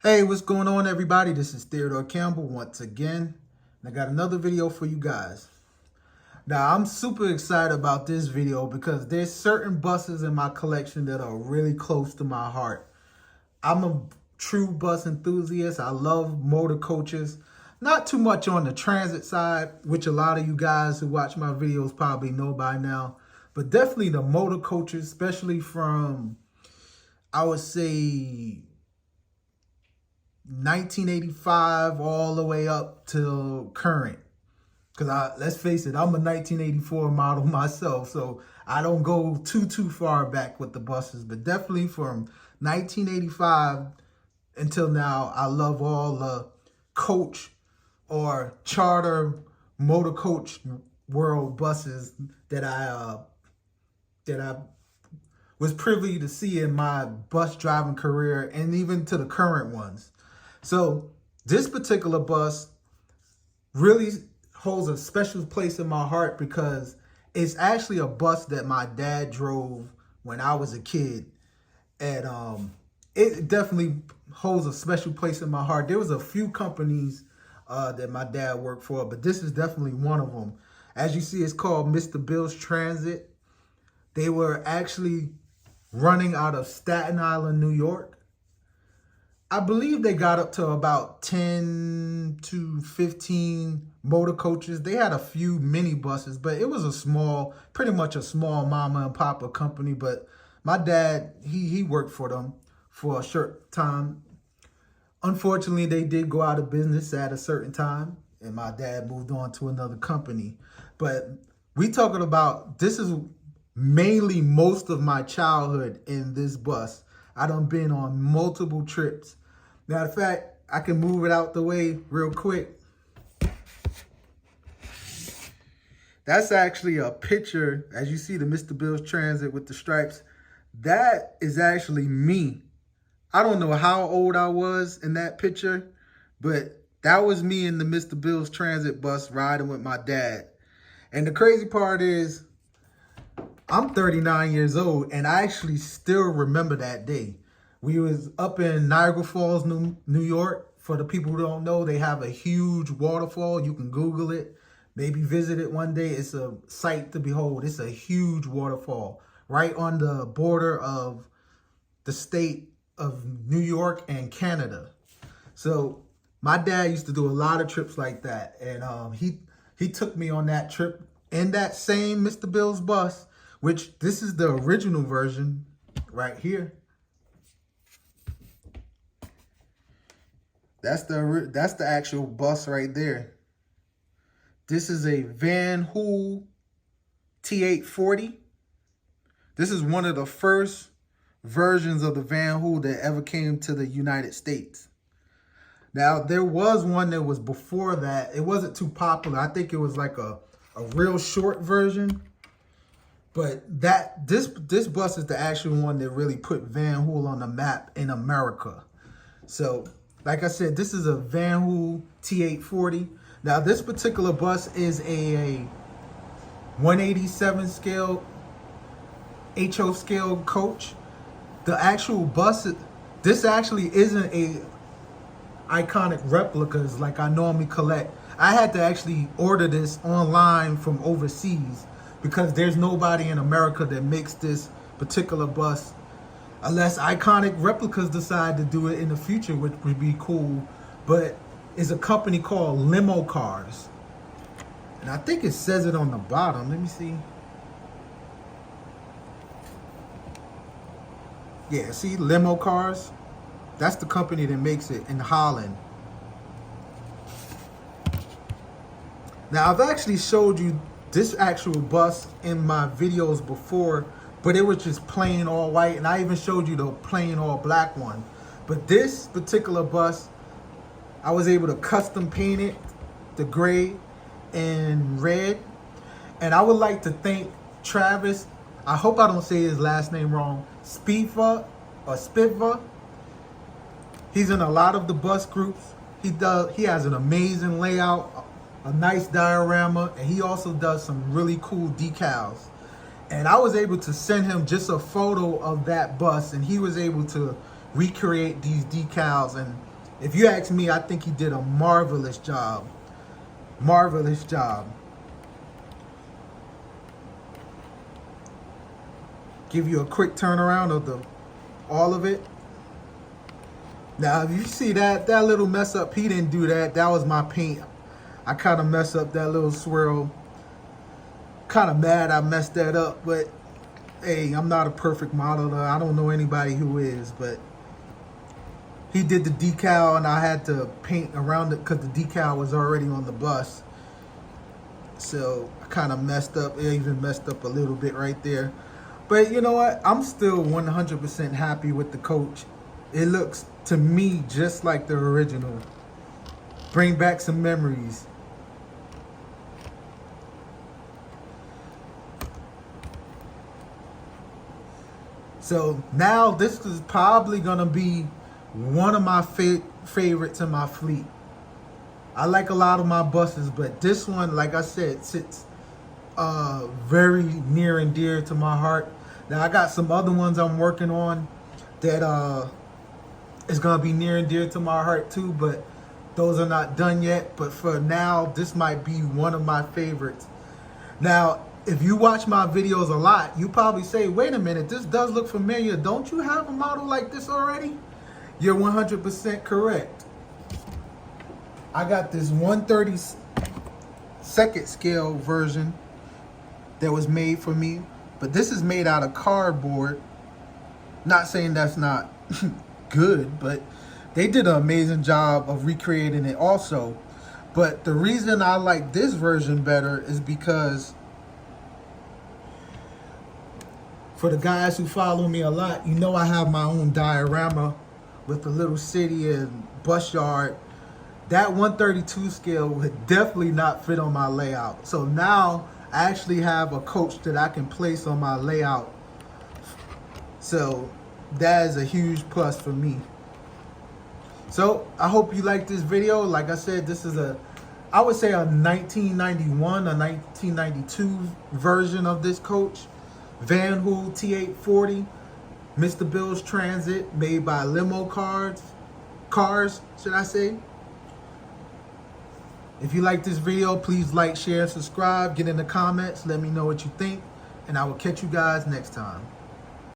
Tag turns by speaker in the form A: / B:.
A: Hey, what's going on, everybody? This is Theodore Campbell once again, and I got another video for you guys. Now, I'm super excited about this video because there's certain buses in my collection that are really close to my heart. I'm a true bus enthusiast. I love motor coaches. Not too much on the transit side, which a lot of you guys who watch my videos probably know by now, but definitely the motor coaches, especially from, I would say, 1985 all the way up to current. Because let's face it, I'm a 1984 model myself, so I don't go too far back with the buses, but definitely from 1985 until now, I love all the coach or charter motor coach world buses that I was privileged to see in my bus driving career, and even to the current ones. So this particular bus really holds a special place in my heart because it's actually a bus that my dad drove when I was a kid. And it definitely holds a special place in my heart. There was a few companies that my dad worked for, but this is definitely one of them. As you see, it's called Mr. Bill's Transit. They were actually running out of Staten Island, New York. I believe they got up to about 10 to 15 motor coaches. They had a few mini buses, but it was pretty much a small mama and papa company. But my dad, he worked for them for a short time. Unfortunately, they did go out of business at a certain time, and my dad moved on to another company. But we talking about, this is mainly most of my childhood in this bus. I done been on multiple trips. Matter of fact, I can move it out the way real quick. That's actually a picture, as you see the Mr. Bill's Transit with the stripes. That is actually me. I don't know how old I was in that picture, but that was me in the Mr. Bill's Transit bus riding with my dad. And the crazy part is, I'm 39 years old, and I actually still remember that day. We was up in Niagara Falls, New York. For the people who don't know, they have a huge waterfall. You can Google it, maybe visit it one day. It's a sight to behold. It's a huge waterfall right on the border of the state of New York and Canada. So my dad used to do a lot of trips like that, and he took me on that trip in that same Mr. Bill's bus, which this is the original version right here. That's the actual bus right there. This is a Vanhool T840. This is one of the first versions of the Vanhool that ever came to the United States. Now, there was one that was before that. It wasn't too popular. I think it was like a real short version. But this bus is the actual one that really put Vanhool on the map in America. So, like I said, this is a Vanhool T840. Now, this particular bus is a 187 scale, HO scale coach. The actual bus, this actually isn't a iconic replicas like I normally collect. I had to actually order this online from overseas because there's nobody in America that makes this particular bus, unless iconic replicas decide to do it in the future, which would be cool. But it's a company called Limocars. And I think it says it on the bottom. Let me see. Yeah, see, Limocars. That's the company that makes it in Holland. Now, I've actually showed you this actual bus in my videos before, but it was just plain all white, and I even showed you the plain all black one. But this particular bus, I was able to custom paint it, the gray and red. And I would like to thank Travis, I hope I don't say his last name wrong, Spiva or Spiva. He's in a lot of the bus groups. He has an amazing layout, a nice diorama, and he also does some really cool decals. And I was able to send him just a photo of that bus, and he was able to recreate these decals. And If you ask me, I think he did a marvelous job. Marvelous job. Give you a quick turnaround of all of it. Now, if you see that little mess up, he didn't do that. That was my paint. I kind of messed up that little swirl. Kind of mad I messed that up, but hey, I'm not a perfect modeler. I don't know anybody who is, but he did the decal and I had to paint around it because the decal was already on the bus. So I kind of messed up. It even messed up a little bit right there. But you know what? I'm still 100% happy with the coach. It looks to me just like the original. Bring back some memories. So now this is probably gonna be one of my favorites in my fleet. I like a lot of my buses, but this one, like I said, sits very near and dear to my heart. Now I got some other ones I'm working on that is gonna be near and dear to my heart too, but those are not done yet. But for now, this might be one of my favorites. Now, if you watch my videos a lot, you probably say, wait a minute, this does look familiar. Don't you have a model like this already? You're 100% correct. I got this 1/32nd scale version that was made for me, but this is made out of cardboard. Not saying that's not good, but they did an amazing job of recreating it also. But the reason I like this version better is because for the guys who follow me a lot, you know I have my own diorama with the little city and bus yard. That 132 scale would definitely not fit on my layout. So now I actually have a coach that I can place on my layout. So that is a huge plus for me. So I hope you like this video. Like I said, this is I would say a 1991, a 1992 version of this coach. Vanhool T840, Mr. Bill's Transit, made by Limocars, should I say. If you like this video, please like, share, and subscribe. Get in the comments. Let me know what you think. And I will catch you guys next time.